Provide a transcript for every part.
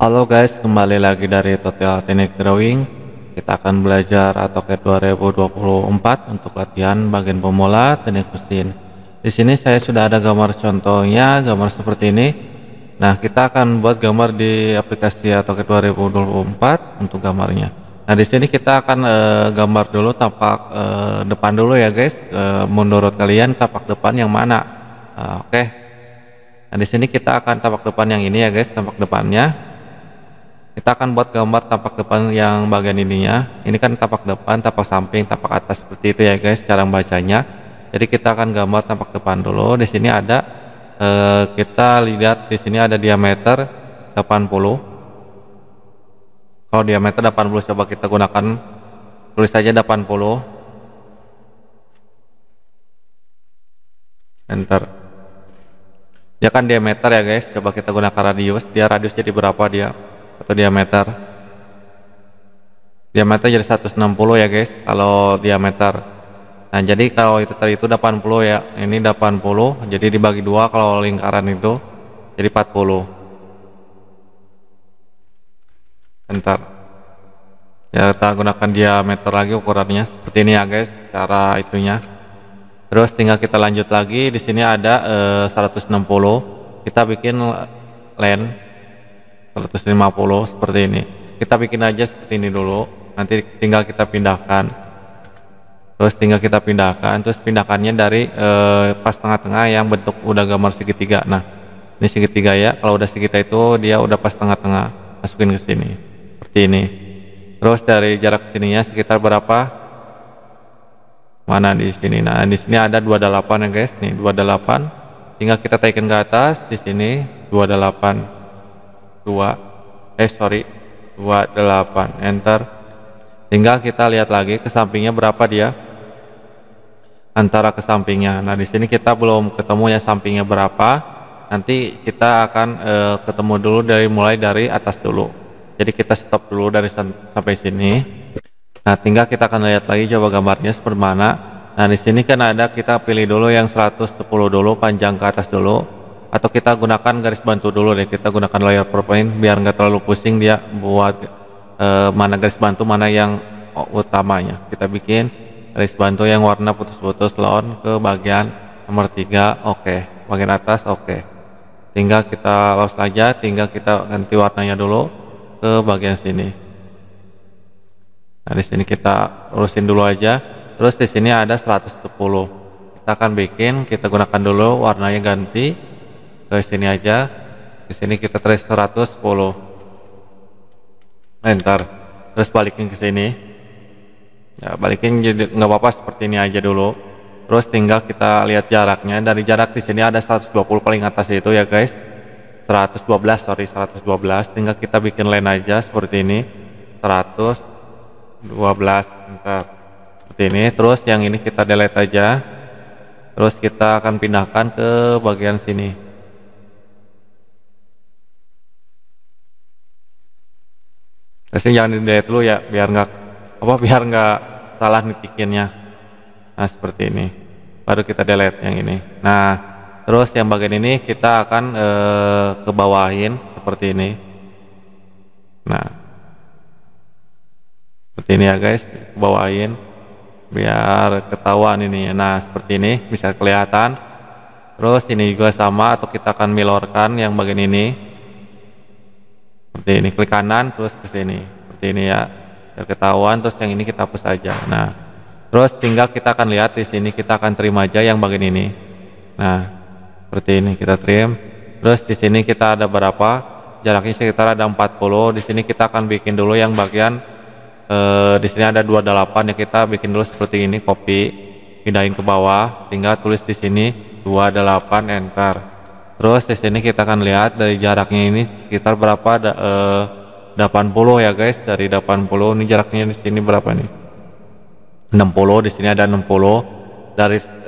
Halo guys, kembali lagi dari Tutorial Teknik Drawing. Kita akan belajar AutoCAD 2024 untuk latihan bagian pemula teknik mesin. Di sini saya sudah ada gambar contohnya, gambar seperti ini. Nah, kita akan buat gambar di aplikasi AutoCAD 2024 untuk gambarnya. Nah, di sini kita akan gambar dulu tampak depan dulu ya guys. Menurut kalian tampak depan yang mana? Oke. Nah, di sini kita akan tampak depan yang ini ya guys, tampak depannya. Kita akan buat gambar tampak depan yang bagian ininya. Ini kan tampak depan, tampak samping, tampak atas seperti itu ya guys cara bacanya. Jadi kita akan gambar tampak depan dulu. Di sini ada kita lihat di sini ada diameter 80. Kalau diameter 80 coba kita gunakan tulis saja 80. Enter. Dia kan diameter ya guys. Coba kita gunakan radius. Dia radius jadi berapa dia? Atau diameter jadi 160 ya guys kalau diameter. Nah, jadi kalau itu tadi itu 80 ya, ini 80 jadi dibagi dua kalau lingkaran itu jadi 40. Bentar ya, kita gunakan diameter lagi ukurannya seperti ini ya guys cara itunya. Terus tinggal kita lanjut lagi. Di sini ada 160, kita bikin length 150 seperti ini. Kita bikin aja seperti ini dulu, nanti tinggal kita pindahkan. Terus tinggal kita pindahkan, terus pindahkannya dari pas tengah-tengah yang bentuk udah gambar segitiga. Nah, ini segitiga ya. Kalau udah segitiga itu dia udah pas tengah-tengah, masukin ke sini seperti ini. Terus dari jarak sininya sekitar berapa? Mana di sini? Nah, di sini ada 28 ya guys. Nih 28. Tinggal kita taikin ke atas di sini 28. 28, enter. Tinggal kita lihat lagi ke sampingnya berapa dia antara ke sampingnya. Nah, di sini kita belum ketemu ya sampingnya berapa. Nanti kita akan ketemu dulu mulai dari atas dulu. Jadi kita stop dulu dari sampai sini. Nah, tinggal kita akan lihat lagi coba gambarnya seperti mana. Nah, di sini kan ada, kita pilih dulu yang 110 dulu, panjang ke atas dulu. Atau kita gunakan garis bantu dulu deh, kita gunakan layer PowerPoint biar nggak terlalu pusing dia buat mana garis bantu mana yang utamanya. Kita bikin garis bantu yang warna putus-putus lawn ke bagian nomor 3. Oke. Bagian atas oke. Tinggal kita loss aja, tinggal kita ganti warnanya dulu ke bagian sini. Nah, di sini kita urusin dulu aja. Terus di sini ada 110. Kita akan bikin, kita gunakan dulu warnanya ganti ke sini aja. Di sini kita trace 110. Enter. Terus balikin ke sini. Ya, balikin jadi nggak apa-apa seperti ini aja dulu. Terus tinggal kita lihat jaraknya. Dari jarak di sini ada 120 paling atas itu ya guys. 112. Tinggal kita bikin line aja seperti ini. 112. Enter. Seperti ini. Terus yang ini kita delete aja. Terus kita akan pindahkan ke bagian sini. Pasti jangan di delete dulu ya, biar nggak salah nitikinnya. Nah, seperti ini. Baru kita delete yang ini. Nah, terus yang bagian ini kita akan ke bawahin seperti ini. Nah, seperti ini ya guys, ke bawahin biar ketahuan ini. Nah, seperti ini bisa kelihatan. Terus ini juga sama, atau kita akan milorkan yang bagian ini. Seperti ini, klik kanan terus ke sini seperti ini ya biar ketahuan. Terus yang ini kita hapus aja. Nah, terus tinggal kita akan lihat di sini, kita akan trim aja yang bagian ini. Nah, seperti ini kita trim. Terus di sini kita ada berapa jaraknya, sekitar ada 40. Di sini kita akan bikin dulu yang bagian di sini ada 28 ya, kita bikin dulu seperti ini, copy pindahin ke bawah, tinggal tulis di sini 28, enter. Terus di sini kita akan lihat dari jaraknya ini sekitar berapa, 80 ya guys. Dari 80 ini jaraknya di sini berapa nih? 60. Di sini ada 60.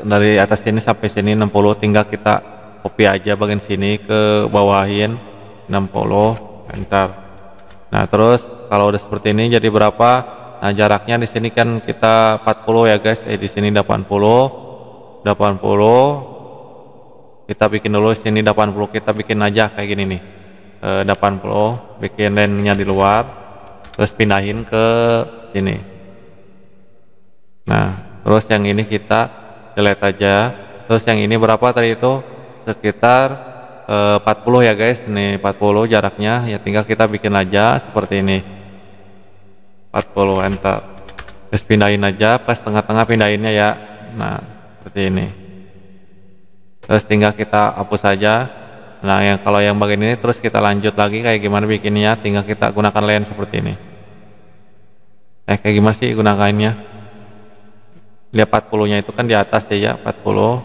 Dari atas sini sampai sini 60. Tinggal kita copy aja bagian sini ke bawahin 60, enter. Nah, terus kalau udah seperti ini jadi berapa? Nah, jaraknya di sini kan kita 40 ya guys. Di sini 80. Kita bikin dulu sini 80, kita bikin aja kayak gini nih. 80, bikin lane-nya di luar, terus pindahin ke sini. Nah, terus yang ini kita delete aja. Terus yang ini berapa tadi itu? Sekitar 40 ya guys. Nih 40 jaraknya, ya tinggal kita bikin aja seperti ini. 40, enter. Terus pindahin aja, pas tengah-tengah pindahinnya ya. Nah, seperti ini. Terus tinggal kita hapus aja. Nah, kalau yang bagian ini terus kita lanjut lagi kayak gimana bikinnya, tinggal kita gunakan lane seperti ini. Kayak gimana sih gunakannya? Lihat 40-nya itu kan di atas deh ya, 40.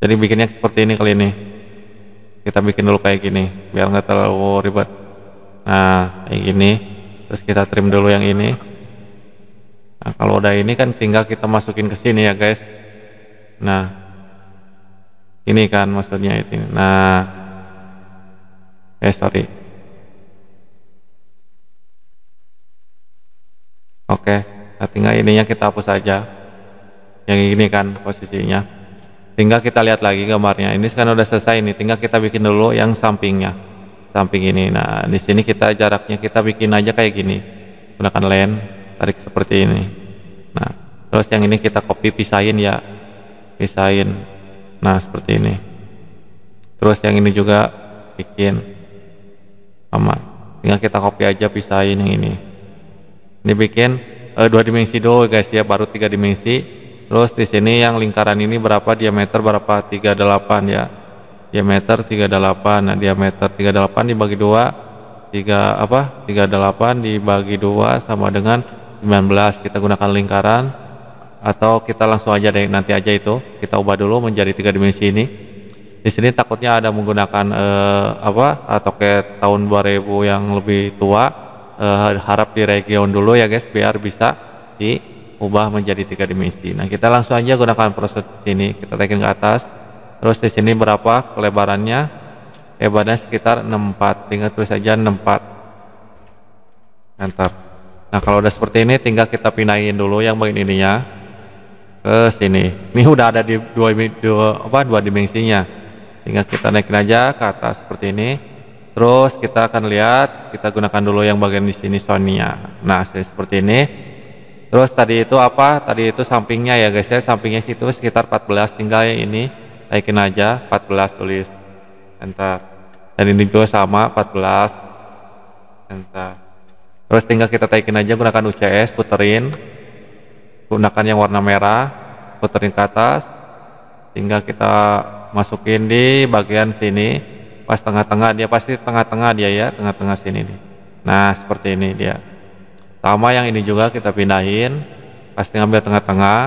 Jadi bikinnya seperti ini kali ini. Kita bikin dulu kayak gini, biar nggak terlalu ribet. Nah, kayak gini. Terus kita trim dulu yang ini. Nah, kalau udah ini kan tinggal kita masukin ke sini ya guys. Nah, ini kan maksudnya itu. Nah, sorry. Oke, nah tinggal ininya kita hapus aja. Yang ini kan posisinya. Tinggal kita lihat lagi gambarnya. Ini kan udah selesai nih. Tinggal kita bikin dulu yang sampingnya, samping ini. Nah, di sini kita jaraknya kita bikin aja kayak gini. Gunakan lane, tarik seperti ini. Nah, terus yang ini kita copy, pisahin ya, pisahin. Nah, seperti ini. Terus yang ini juga bikin sama. Tinggal kita copy aja, pisahin yang ini. Ini bikin 2 dimensi dulu guys ya, baru 3 dimensi. Terus di sini yang lingkaran ini berapa, diameter berapa, 38 ya. Diameter 38. Nah, diameter 38 dibagi 2, 38 dibagi 2 sama dengan 19. Kita gunakan lingkaran atau kita langsung aja deh, nanti aja itu kita ubah dulu menjadi 3 dimensi ini. Di sini takutnya ada menggunakan atau kayak tahun 2000 yang lebih tua. Harap di region dulu ya guys, biar bisa diubah menjadi 3 dimensi. Nah, kita langsung aja gunakan proses sini, kita taikin ke atas. Terus di sini berapa kelebarannya? Lebarnya sekitar 64, tinggal tulis saja 64, enter. Nah, kalau udah seperti ini tinggal kita pindahin dulu yang bagian ininya ke sini. Ini udah ada di dua dimensinya. Tinggal kita naikin aja ke atas seperti ini. Terus kita akan lihat, kita gunakan dulu yang bagian di sini soundnya. Nah, seperti ini. Terus tadi itu apa? Tadi itu sampingnya ya guys ya, sampingnya situ sekitar 14. Tinggal yang ini naikin aja 14, tulis enter. Dan ini juga sama 14, enter. Terus tinggal kita taikin aja, gunakan UCS, puterin. Gunakan yang warna merah, puterin ke atas. Tinggal kita masukin di bagian sini. Pas tengah-tengah, dia pasti tengah-tengah dia ya, tengah-tengah sini nih. Nah, seperti ini dia. Sama yang ini juga kita pindahin, pasti ngambil tengah-tengah.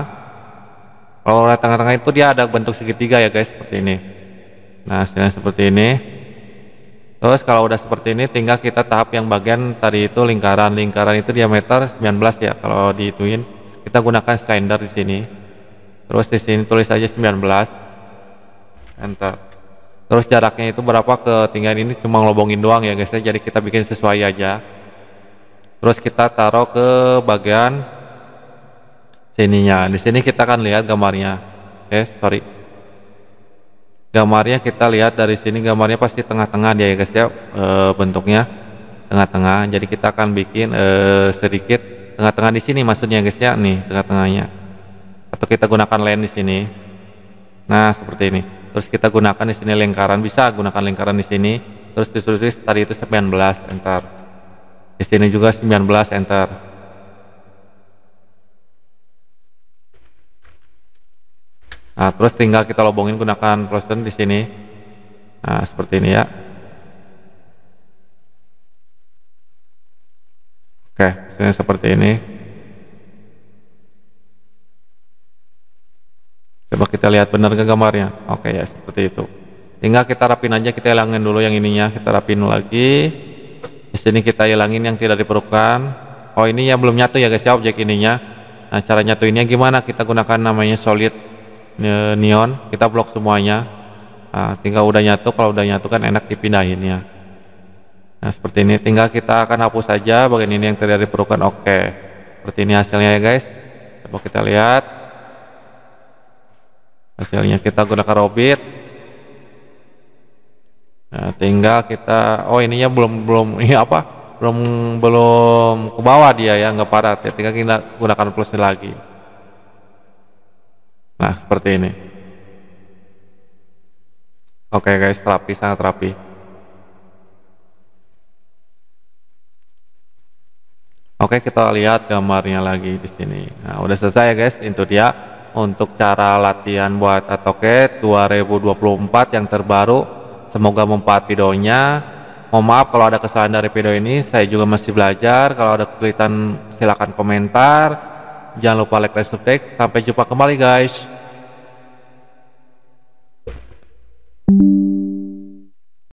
Kalau tengah-tengah itu dia ada bentuk segitiga ya guys, seperti ini. Nah, hasilnya seperti ini. Terus kalau udah seperti ini tinggal kita tahap yang bagian tadi itu lingkaran. Lingkaran itu diameter 19 ya, kalau dihitungin. Kita gunakan slender di sini. Terus di sini tulis aja 19. Enter. Terus jaraknya itu berapa ke tinggal ini, cuma ngelobongin doang ya guys ya, jadi kita bikin sesuai aja. Terus kita taruh ke bagian sininya. Di sini kita akan lihat gambarnya. Sorry. Gambarnya kita lihat dari sini, gambarnya pasti tengah-tengah dia ya guys ya, bentuknya tengah-tengah. Jadi kita akan bikin sedikit tengah-tengah di sini maksudnya guys ya, nih tengah-tengahnya. Atau kita gunakan lane di sini. Nah, seperti ini. Terus kita gunakan di sini lingkaran, bisa gunakan lingkaran di sini. Terus ditulis tadi itu 19, enter. Di sini juga 19, enter. Nah, terus tinggal kita lobongin gunakan proses di sini. Nah, seperti ini ya. Oke, hasilnya seperti ini. Coba kita lihat benar ke gambarnya. Oke ya, seperti itu. Tinggal kita rapin aja, kita hilangin dulu yang ininya, kita rapin lagi. Di sini kita hilangin yang tidak diperlukan. Oh, ini yang belum nyatu ya guys ya, objek ininya. Nah, cara nyatuinnya gimana? Kita gunakan namanya solid neon, kita blok semuanya. Nah, tinggal udah nyatu, kalau udah nyatu kan enak dipindahinnya. Nah, seperti ini. Tinggal kita akan hapus saja bagian ini yang tidak diperlukan. Oke, seperti ini hasilnya ya guys. Coba kita lihat. Hasilnya kita gunakan robit. Nah, tinggal kita, oh ininya belum belum ini apa? Belum belum ke bawah dia ya, nggak padat ya. Tinggal kita gunakan plusnya lagi. Nah, seperti ini. Oke guys, rapi, sangat rapi. Oke, kita lihat gambarnya lagi di sini. Nah, udah selesai ya guys. Itu dia untuk cara latihan buat AutoCAD 2024 yang terbaru. Semoga mempermudah videonya. Mohon maaf kalau ada kesalahan dari video ini. Saya juga masih belajar. Kalau ada kesulitan silahkan komentar. Jangan lupa like dan subscribe. Sampai jumpa kembali guys.